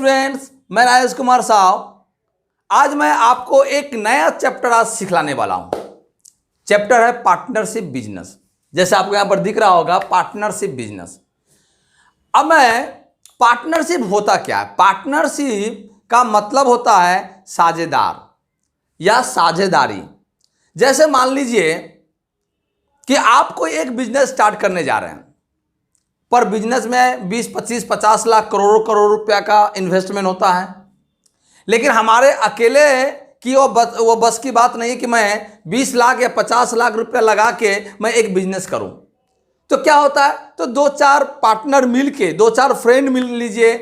Students, मैं राजेश कुमार साहब आज मैं आपको एक नया चैप्टर आज सिखलाने वाला हूं। चैप्टर है पार्टनरशिप बिजनेस। जैसे आपको यहां पर दिख रहा होगा पार्टनरशिप बिजनेस। अब मैं पार्टनरशिप होता क्या है? पार्टनरशिप का मतलब होता है साझेदार या साझेदारी। जैसे मान लीजिए कि आप कोई एक बिजनेस स्टार्ट करने जा रहे हैं, पर बिजनेस में 20, 25, 50 लाख करोड़ रुपया का इन्वेस्टमेंट होता है। लेकिन हमारे अकेले की वो बस की बात नहीं है कि मैं 20 लाख या 50 लाख रुपया लगा के मैं एक बिजनेस करूं। तो क्या होता है, तो दो चार पार्टनर मिल के, दो चार फ्रेंड मिल लीजिए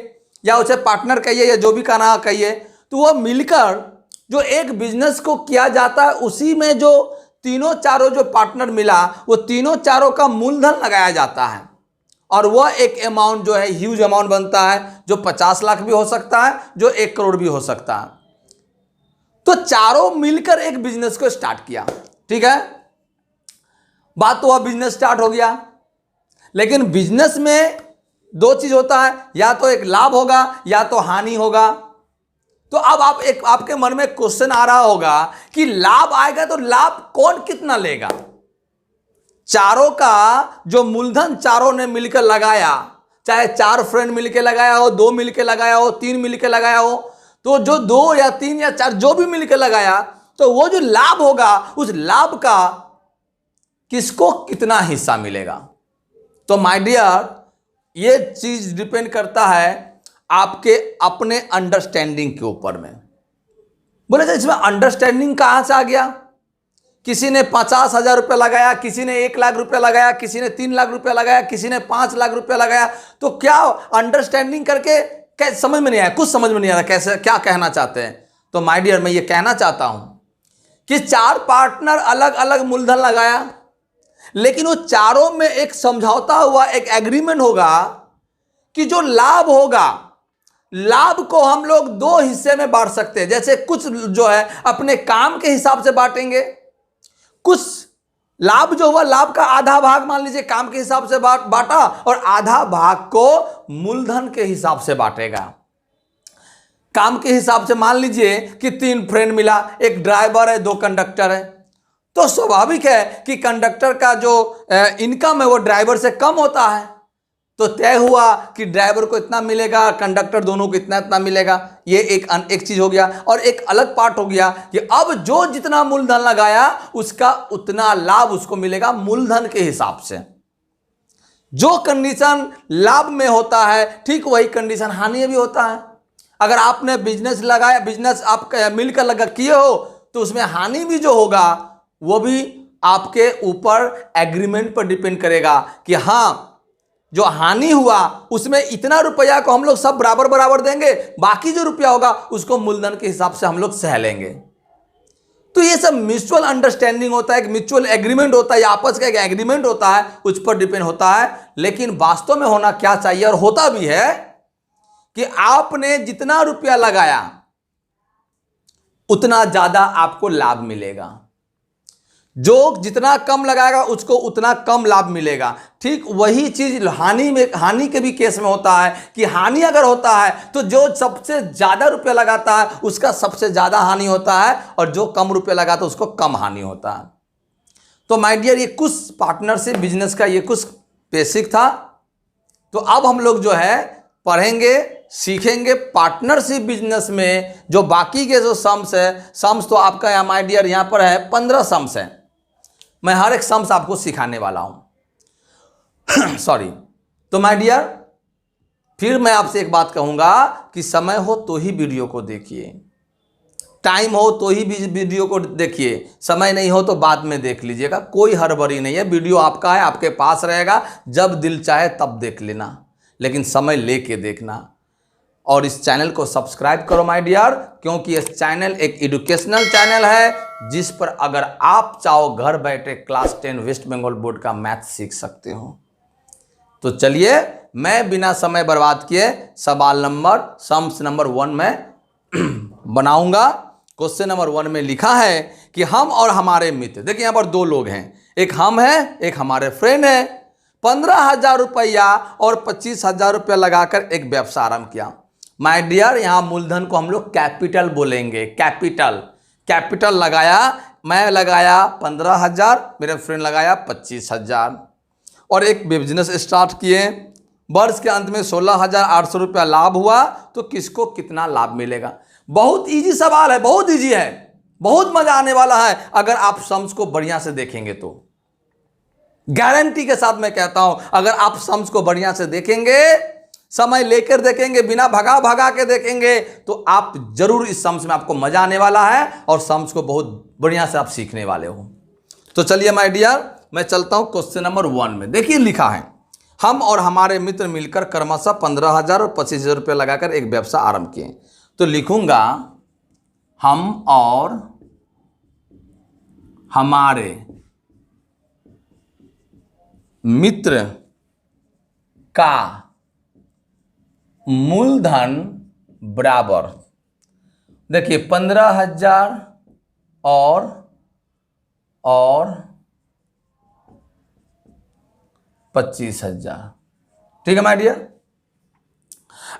या उसे पार्टनर कहिए या जो भी कहना कहिए, तो वो मिलकर जो एक बिजनेस को किया जाता है, उसी में जो तीनों चारों जो पार्टनर मिला, वो तीनों चारों का मूलधन लगाया जाता है और वह एक अमाउंट जो है ह्यूज अमाउंट बनता है, जो 50 लाख भी हो सकता है, जो 1 करोड़ भी हो सकता है। तो चारों मिलकर एक बिजनेस को स्टार्ट किया, ठीक है। बात तो वह बिजनेस स्टार्ट हो गया, लेकिन बिजनेस में दो चीज होता है, या तो एक लाभ होगा या तो हानि होगा। तो अब आपके मन में क्वेश्चन आ रहा होगा कि लाभ आएगा तो लाभ कौन कितना लेगा? चारों का जो मूलधन चारों ने मिलकर लगाया, चाहे 4 फ्रेंड मिलकर लगाया हो, 2 मिलकर लगाया हो, 3 मिलकर लगाया हो, तो जो 2 या 3 या 4 जो भी मिलकर लगाया, तो वो जो लाभ होगा, उस लाभ का किसको कितना हिस्सा मिलेगा? तो माय डियर, ये चीज डिपेंड करता है आपके अपने अंडरस्टैंडिंग के ऊपर में। बोले तो इसमें अंडरस्टैंडिंग कहां से आ गया? किसी ने 50,000 रुपया लगाया, किसी ने 1 लाख रुपया लगाया, किसी ने 3 लाख रुपया लगाया, किसी ने 5 लाख रुपया लगाया। तो क्या अंडरस्टैंडिंग करके समझ में नहीं आया, कुछ समझ में नहीं आ रहा कैसे क्या कहना चाहते हैं। तो माय डियर, मैं ये कहना चाहता हूं कि 4 पार्टनर अलग अलग मूलधन लगाया, लेकिन वो चारों में एक समझौता हुआ, एक एग्रीमेंट होगा कि जो लाभ होगा, लाभ को हम लोग 2 हिस्से में बांट सकते हैं। जैसे कुछ जो है अपने काम के हिसाब से बांटेंगे, कुछ लाभ जो हुआ, लाभ का आधा भाग मान लीजिए काम के हिसाब से बांटा और आधा भाग को मूलधन के हिसाब से बांटेगा। काम के हिसाब से मान लीजिए कि 3 फ्रेंड मिला, एक ड्राइवर है, 2 कंडक्टर है, तो स्वाभाविक है कि कंडक्टर का जो इनकम है वो ड्राइवर से कम होता है। तो तय हुआ कि ड्राइवर को इतना मिलेगा, कंडक्टर दोनों को इतना इतना मिलेगा। ये एक चीज हो गया। और एक अलग पार्ट हो गया कि अब जो जितना मूलधन लगाया उसका उतना लाभ उसको मिलेगा मूलधन के हिसाब से। जो कंडीशन लाभ में होता है, ठीक वही कंडीशन हानि में भी होता है। अगर आपने बिजनेस लगाया, बिजनेस आप मिलकर लगा किए हो, तो उसमें हानि भी जो होगा वो भी आपके ऊपर एग्रीमेंट पर डिपेंड करेगा कि हाँ, जो हानि हुआ उसमें इतना रुपया को हम लोग सब बराबर बराबर देंगे, बाकी जो रुपया होगा उसको मूलधन के हिसाब से हम लोग सह लेंगे। तो ये सब म्यूचुअल अंडरस्टैंडिंग होता है, एक म्यूचुअल एग्रीमेंट होता है, आपस का एक एग्रीमेंट होता है, उस पर डिपेंड होता है। लेकिन वास्तव में होना क्या चाहिए, और होता भी है, कि आपने जितना रुपया लगाया उतना ज्यादा आपको लाभ मिलेगा। जो जितना कम लगाएगा उसको उतना कम लाभ मिलेगा। ठीक वही चीज हानि के भी केस में होता है कि हानि अगर होता है तो जो सबसे ज्यादा रुपया लगाता है उसका सबसे ज्यादा हानि होता है, और जो कम रुपया लगाता है उसको कम हानि होता है। तो माय डियर, ये कुछ पार्टनरशिप बिजनेस का ये कुछ बेसिक था। तो अब हम लोग जो है पढ़ेंगे, सीखेंगे पार्टनरशिप बिजनेस में जो बाकी के जो सम्स है। सम्स तो आपका यहाँ माय डियर यहाँ पर है 15 सम्स है। मैं हर एक सम्स आपको सिखाने वाला हूं सॉरी। तो माय डियर, फिर मैं आपसे एक बात कहूंगा कि समय हो तो ही वीडियो को देखिए, टाइम हो तो ही वीडियो को देखिए, समय नहीं हो तो बाद में देख लीजिएगा। कोई हड़बड़ी नहीं है, वीडियो आपका है, आपके पास रहेगा, जब दिल चाहे तब देख लेना, लेकिन समय लेके देखना। और इस चैनल को सब्सक्राइब करो माय डियर, क्योंकि यह चैनल एक एजुकेशनल चैनल है जिस पर अगर आप चाहो घर बैठे क्लास 10 वेस्ट बंगाल बोर्ड का मैथ सीख सकते हो। तो चलिए, मैं बिना समय बर्बाद किए सवाल नंबर सम्स नंबर 1 में बनाऊंगा। क्वेश्चन नंबर 1 में लिखा है कि हम और हमारे मित्र, देखिए यहां पर 2 लोग हैं, एक हम हैं, एक हमारे फ्रेंड है। 15,000 रुपया और 25,000 रुपया लगाकर एक व्यवसाय आरंभ किया। माय डियर, यहां मूलधन को हम लोग कैपिटल बोलेंगे। कैपिटल, कैपिटल लगाया, मैं लगाया 15,000, मेरे फ्रेंड लगाया 25,000 और एक बिजनेस स्टार्ट किए। वर्ष के अंत में 16,800 रुपया लाभ हुआ, तो किसको कितना लाभ मिलेगा। बहुत इजी सवाल है, बहुत इजी है, बहुत मजा आने वाला है अगर आप सम्स को बढ़िया से देखेंगे तो। गारंटी के साथ मैं कहता हूं, अगर आप सम्स को बढ़िया से देखेंगे, समय लेकर देखेंगे, बिना भगा भगा के देखेंगे, तो आप जरूर इस सम्स में आपको मजा आने वाला है और सम्स को बहुत बढ़िया से आप सीखने वाले हो। तो चलिए माय डियर, मैं चलता हूं क्वेश्चन नंबर 1 में। देखिए लिखा है, हम और हमारे मित्र मिलकर क्रमशः 15,000 और 25,000 रुपये लगाकर एक व्यवसाय आरंभ किए। तो लिखूंगा, हम और हमारे मित्र का मूलधन बराबर, देखिए 15,000 और 25,000। ठीक है माय डियर।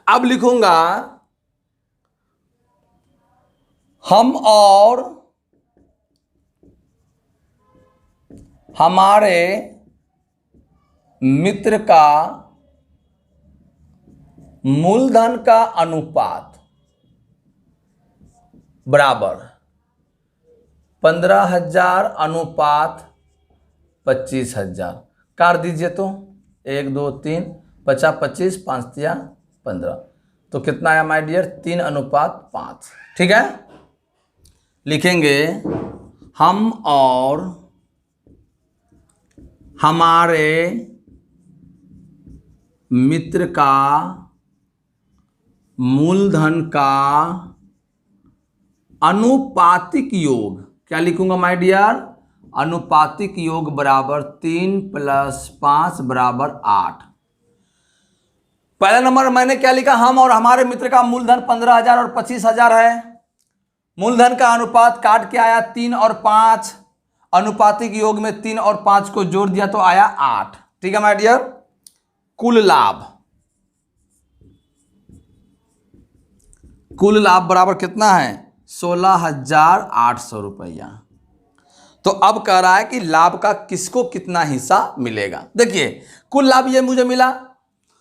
अब लिखूंगा, हम और हमारे मित्र का मूलधन का अनुपात बराबर 15,000 अनुपात 25,000। काट दीजिए तो 1 2 3 50 25 5 3 15, तो कितना आया माय डियर, 3:5। ठीक है, लिखेंगे, हम और हमारे मित्र का मूलधन का अनुपातिक योग, क्या लिखूंगा माय डियर, अनुपातिक योग बराबर 3 + 5 = 8। पहला नंबर मैंने क्या लिखा, हम और हमारे मित्र का मूलधन 15,000 और 25,000 है। मूलधन का अनुपात काट के आया 3 और 5, अनुपातिक योग में 3 और 5 को जोड़ दिया तो आया 8। ठीक है माय डियर। कुल लाभ बराबर कितना है, 16,800 रुपया। तो अब कह रहा है कि लाभ का किसको कितना हिस्सा मिलेगा। देखिए कुल लाभ ये मुझे मिला,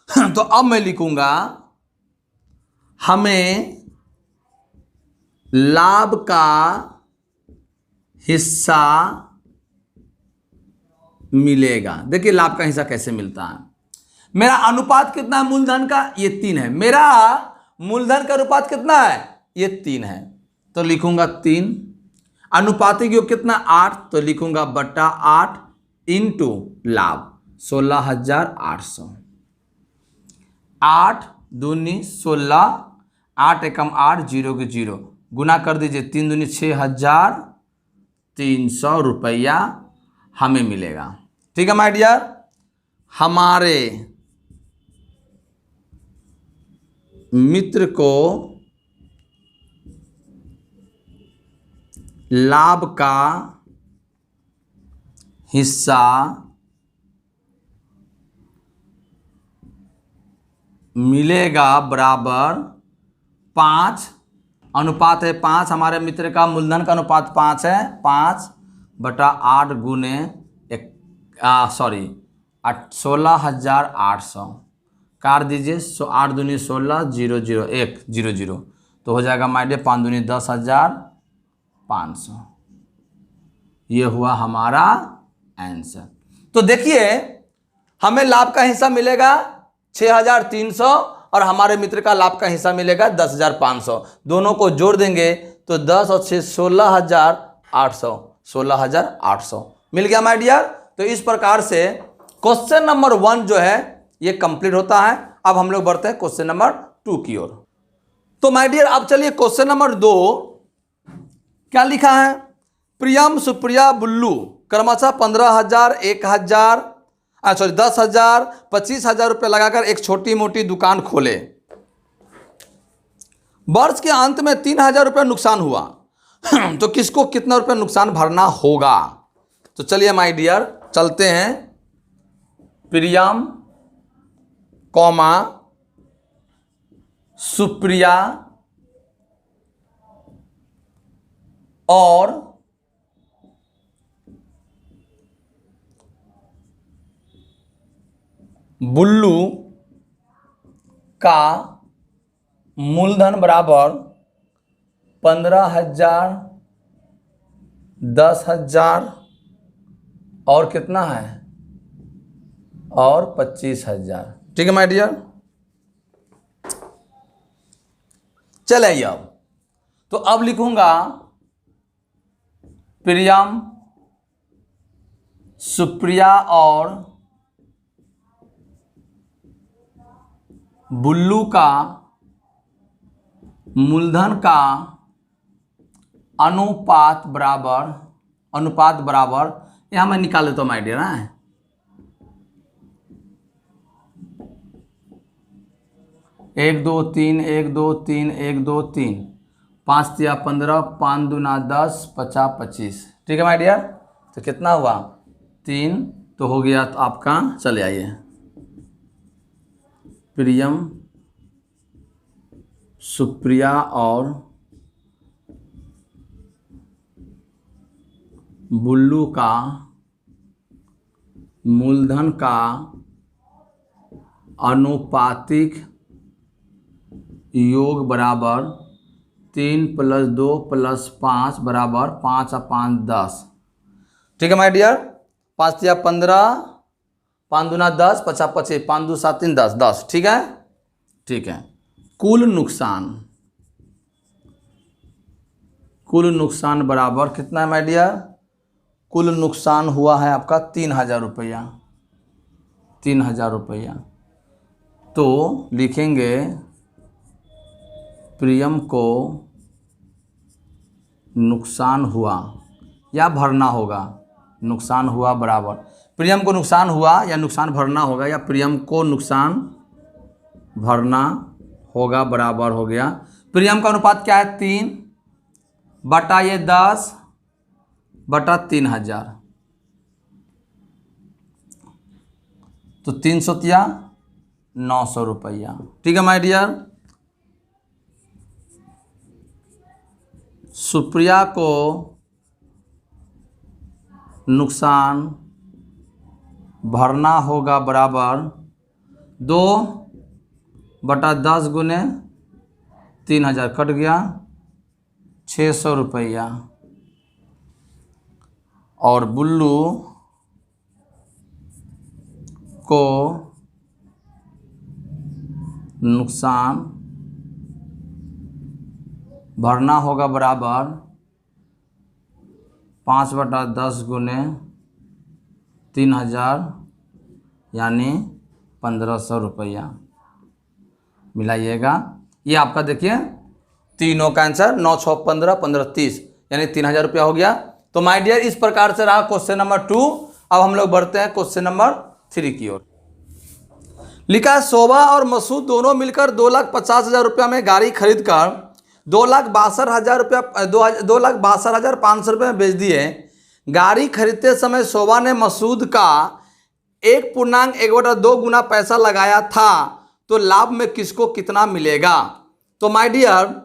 तो अब मैं लिखूंगा, हमें लाभ का हिस्सा मिलेगा। देखिए लाभ का हिस्सा कैसे मिलता है, मेरा अनुपात कितना है मूलधन का, ये 3 है। मेरा मूलधन का अनुपात कितना है, ये 3 है, तो लिखूंगा 3। अनुपातिक योग कितना, 8, तो लिखूंगा बटा 8 इंटू लाभ 16,800। 8 दूनी 16, 8 एकम 8, 0 के 0, गुना कर दीजिए, 3 दूनी 6,300 रुपया हमें मिलेगा। ठीक है माय डियर। हमारे मित्र को लाभ का हिस्सा मिलेगा बराबर 5, अनुपात है 5, हमारे मित्र का मूलधन का अनुपात 5 है, 5/8 गुने 16,800 काट दीजिए, 8 दूनी 16, 0 0 1 0 0, तो हो जाएगा माय डियर 5 दूनी 10,500। ये हुआ हमारा आंसर। तो देखिए हमें लाभ का हिस्सा मिलेगा 6,300 और हमारे मित्र का लाभ का हिस्सा मिलेगा 10,500। दोनों को जोड़ देंगे तो 10 और 6 16,800 मिल गया माय डियर। तो इस प्रकार से क्वेश्चन नंबर 1 जो है ये कंप्लीट होता है। अब हम लोग बढ़ते हैं क्वेश्चन नंबर 2 की ओर। तो माय डियर अब चलिए क्वेश्चन नंबर 2 क्या लिखा है, प्रियम सुप्रिया बुल्लू क्रमशः 15,000 1,000 10,000 25,000 रुपये लगाकर एक छोटी मोटी दुकान खोले। वर्ष के अंत में 3,000 रुपये नुकसान हुआ तो किसको कितना रुपये नुकसान भरना होगा। तो चलिए माय डियर चलते हैं, प्रियम कॉमा सुप्रिया और बुल्लू का मूलधन बराबर 15,000, 10,000 और कितना है, और 25,000। ठीक है माय डियर। चलिए अब तो अब लिखूंगा प्रियम, सुप्रिया और बुल्लू का मूलधन का अनुपात बराबर यहां मैं निकाल लेता हूं माय डियर। 1 2 3 1 2 3 1 2 3, 5 तिया 15, 5 दूना 10, 50 25। ठीक है माय डियर। तो कितना हुआ 3, तो हो गया तो आपका, चले आइए, प्रियम, सुप्रिया और बुल्लू का मूलधन का अनुपातिक योग बराबर 3 + 2 + 5 बराबर 5 और 5 10। ठीक है माय डियर। 5 तिया 15, 5 दूना 10, 50 25, 5 2 7 3 10 10। ठीक है, ठीक है। कुल नुकसान बराबर कितना है माय डियर, कुल नुकसान हुआ है आपका 3,000 रुपया, 3,000 रुपया। तो लिखेंगे प्रियम को नुकसान हुआ या भरना होगा, नुकसान हुआ बराबर, प्रियम को नुकसान हुआ या नुकसान भरना होगा, या प्रियम को नुकसान भरना होगा बराबर हो गया, प्रियम का अनुपात क्या है 3 बटा ये 10 बटा 3,000, तो 300 तिया 900 रुपया। ठीक है माय डियर। सुप्रिया को नुकसान भरना होगा बराबर 2 बटा 10 गुने 3,000 कट गया 600 रुपया, और बुल्लू को नुकसान भरना होगा बराबर 5 बटा 10 गुने 3,000 यानी 1,500 रुपया मिलाइएगा। ये आपका देखिए तीनों का आंसर 9 6 15 15 30 यानी 3,000 रुपया हो गया। तो माय डियर इस प्रकार से रहा क्वेश्चन नंबर 2। अब हम लोग बढ़ते हैं क्वेश्चन नंबर 3 की ओर। लिखा शोभा और मसूद दोनों मिलकर 2,50,000 रुपया में गाड़ी खरीद कर 2,62,000 रुपया 2,62,500 रुपये में बेच दिए। गाड़ी खरीदते समय शोभा ने मसूद का 1.1/2 गुना पैसा लगाया था, तो लाभ में किसको कितना मिलेगा। तो माय डियर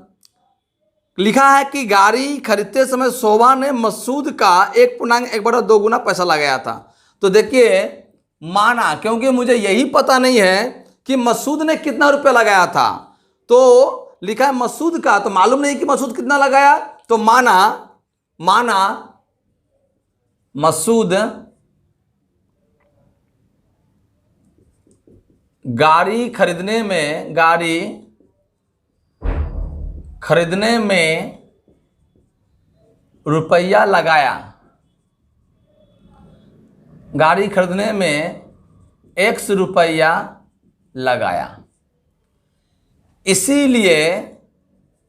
लिखा है कि गाड़ी खरीदते समय शोभा ने मसूद का 1.1/2 गुना पैसा लगाया था। तो देखिए माना, क्योंकि मुझे यही पता नहीं है कि मसूद ने कितना रुपया लगाया था, तो लिखा है मसूद का, तो मालूम नहीं कि मसूद कितना लगाया। तो माना मसूद गाड़ी खरीदने में रुपया लगाया, गाड़ी खरीदने में X रुपया लगाया, इसीलिए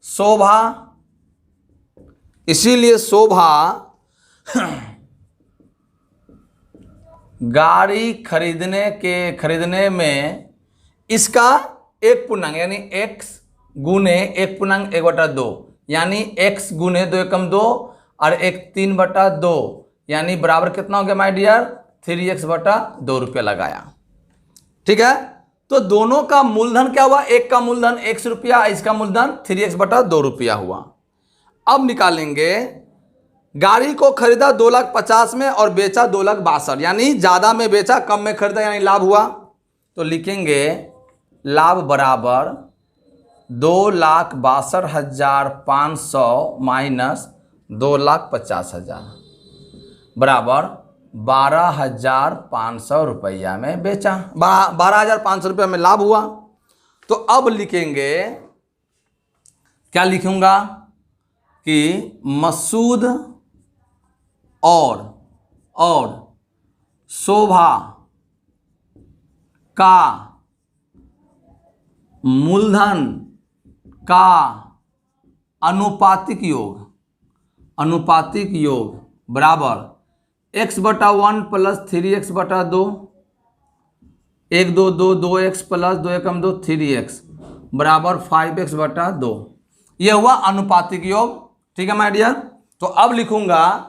शोभा गाड़ी खरीदने में इसका 1 पूर्णांक यानी x गुने 1.1/2 यानी x गुने 2 एकम 2 और 3/2 यानी बराबर कितना हो गया माय डियर 3x/2 रुपया लगाया। ठीक है, तो दोनों का मूलधन क्या हुआ, एक का मूलधन x रुपया, इसका मूलधन 3x बटा 2 रुपया हुआ। अब निकालेंगे, गाड़ी को खरीदा 2,50,000 में और बेचा 2,62,000, यानी ज्यादा में बेचा कम में खरीदा, यानी लाभ हुआ। तो लिखेंगे लाभ बराबर 2,62,500 माइनस 2,50,000 बराबर 12,500 रुपया में बेचा, 12,500 रुपया में लाभ हुआ। तो अब लिखेंगे, क्या लिखूंगा कि मसूद और शोभा का मूलधन का अनुपातिक योग बराबर x/1 प्लस 3x बटा 2, 1 2 2 2x प्लस 2 1 2 3x बराबर 5x बटा 2। यह हुआ अनुपातिक योग। ठीक है माय डियर। तो अब लिखूंगा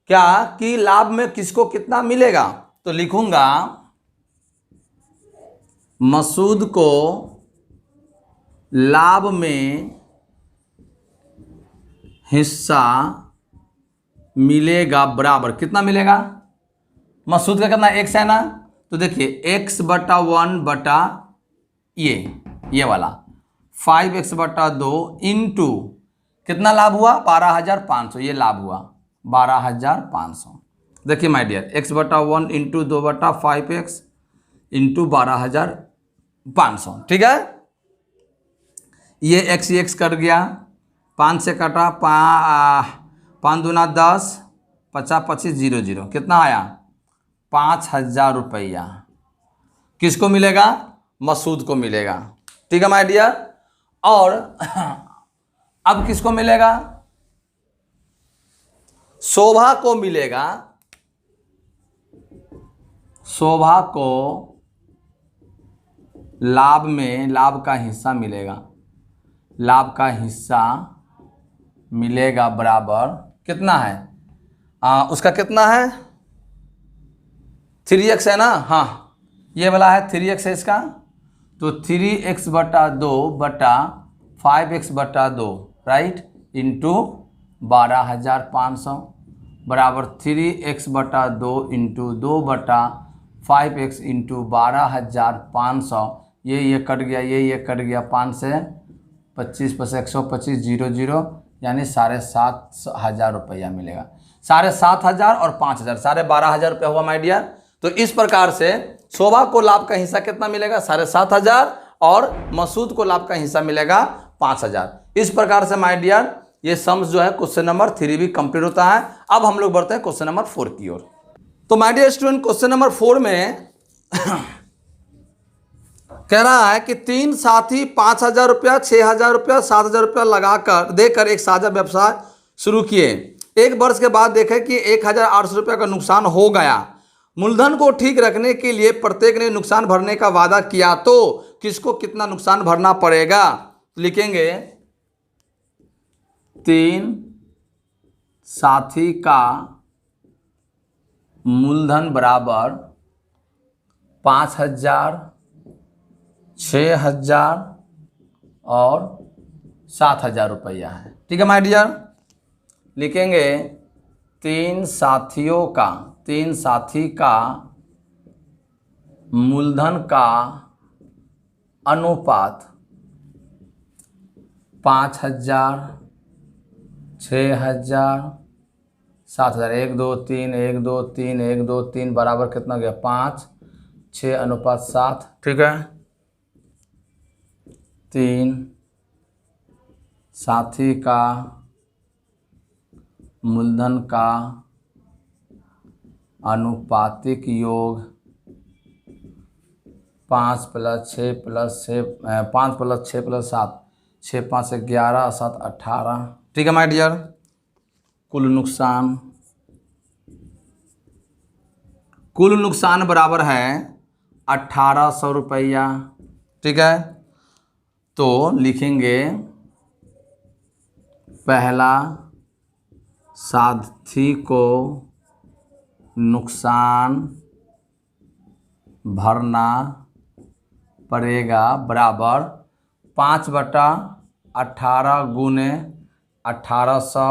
क्या कि लाभ में किसको कितना मिलेगा, तो लिखूंगा मसूद को लाभ में हिस्सा मिलेगा बराबर, कितना मिलेगा, मसूद का कितना x है ना, तो देखिए x/1 बटा ये वाला 5x बटा 2 इंटू कितना लाभ हुआ 12,500, ये लाभ हुआ 12,500। देखिए माय डियर x/1 इंटू 2 बटा 5x इंटू 12,500। ठीक है, ये x कट गया, 5 से कटा 5 दूना 10, 50 25 0 0, कितना आया 5,000 रुपया किसको मिलेगा, मसूद को मिलेगा। ठीक है माय डियर। और अब किसको मिलेगा, शोभा को मिलेगा, शोभा को लाभ में लाभ का हिस्सा मिलेगा, लाभ का हिस्सा मिलेगा बराबर कितना है, उसका कितना है 3x है ना, हाँ ये वाला है 3x है इसका, तो 3x बटा 2 बटा 5x बटा 2 राइट इंटू 12,500 बराबर 3x बटा 2 इंटू 2 बटा 5x इंटू 12,500। ये कट गया, ये कट गया, 5 से 25 + 125 0 0, यानी 7,500 रुपया मिलेगा। 7,500 और 5,000 12,500 रुपया हुआ माय डियर। तो इस प्रकार से शोभा को लाभ का हिस्सा कितना मिलेगा 7,500 और मसूद को लाभ का हिस्सा मिलेगा 5,000। इस प्रकार से माय डियर ये सम्स जो है क्वेश्चन नंबर 3 भी कंप्लीट होता है। अब हम लोग बढ़ते हैं क्वेश्चन नंबर 4 की ओर। तो my dear student question number 4 में कह रहा है कि 3 साथी 5,000 रुपया, 6,000 रुपया, 7,000 रुपया लगाकर देकर एक साझा व्यवसाय शुरू किए। एक वर्ष के बाद देखे कि 1,800 रुपया का नुकसान हो गया। मूलधन को ठीक रखने के लिए प्रत्येक ने नुकसान भरने का वादा किया, तो किसको कितना नुकसान भरना पड़ेगा। लिखेंगे 3 साथी का मूलधन बराबर 5,000, 6,000 और 7,000 रुपया है। ठीक है माय डियर। लिखेंगे 3 साथी का मूलधन का अनुपात 5,000, 6,000, 7,000, 1 2 3 1 2 3 1 2 3 बराबर कितना गया 5 6 अनुपात 7। ठीक है, 3 साथी का मूलधन का अनुपातिक योग 5 + 6 + 6 5 + 6 + 7 6 5 11 7 18। ठीक है माय डियर। कुल नुकसान बराबर है 1,800 रुपया। ठीक है, तो लिखेंगे पहला साथी को नुकसान भरना पड़ेगा बराबर 5/18 गुने 1800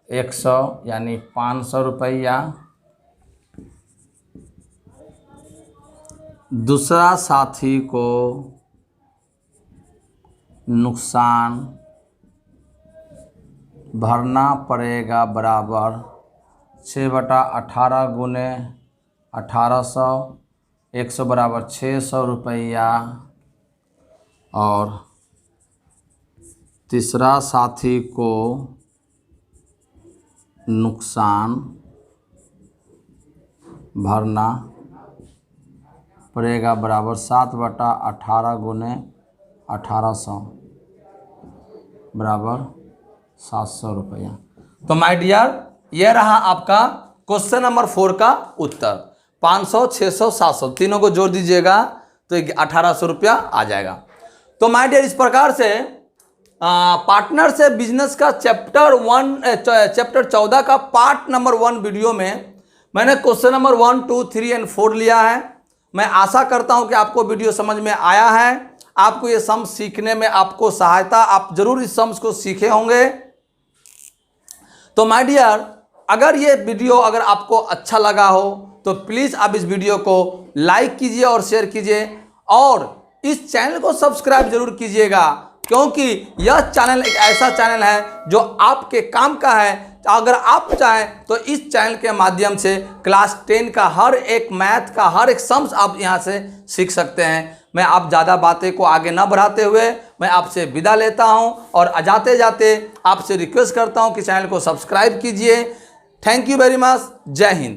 100 यानी 500 रुपया। दूसरा साथी को नुकसान भरना पड़ेगा बराबर 6/18 गुने 1800 100 बराबर 600 रुपया। और तीसरा साथी को नुकसान भरना पड़ेगा बराबर 7/18 गुने 1800 बराबर 700 रुपया। तो माय डियर, ये रहा आपका क्वेश्चन नंबर 4 का उत्तर। 500, 600, 700 तीनों को जोड़ दीजिएगा तो 1800 रुपया आ जाएगा। तो माय डियर, इस प्रकार से पार्टनर से बिजनेस का चैप्टर 14 का पार्ट नंबर 1 वीडियो में मैंने क्वेश्चन नंबर 1, 2, 3 एंड 4 लिया है। मैं आशा करता हूं कि आपको वीडियो समझ में आया है, आपको ये सम्स सीखने में आपको सहायता, आप जरूर इस सम्स को सीखे होंगे। तो माय डियर, अगर ये वीडियो अगर आपको अच्छा लगा हो तो प्लीज़ आप इस वीडियो को लाइक कीजिए और शेयर कीजिए, और इस चैनल को सब्सक्राइब जरूर कीजिएगा, क्योंकि यह चैनल एक ऐसा चैनल है जो आपके काम का है। अगर आप चाहें तो इस चैनल के माध्यम से क्लास 10 का हर एक मैथ का हर एक सम्स आप यहां से सीख सकते हैं। मैं आप ज़्यादा बातें को आगे न बढ़ाते हुए मैं आपसे विदा लेता हूं, और जाते जाते आपसे रिक्वेस्ट करता हूं कि चैनल को सब्सक्राइब कीजिए। Thank you very much. जय हिंद।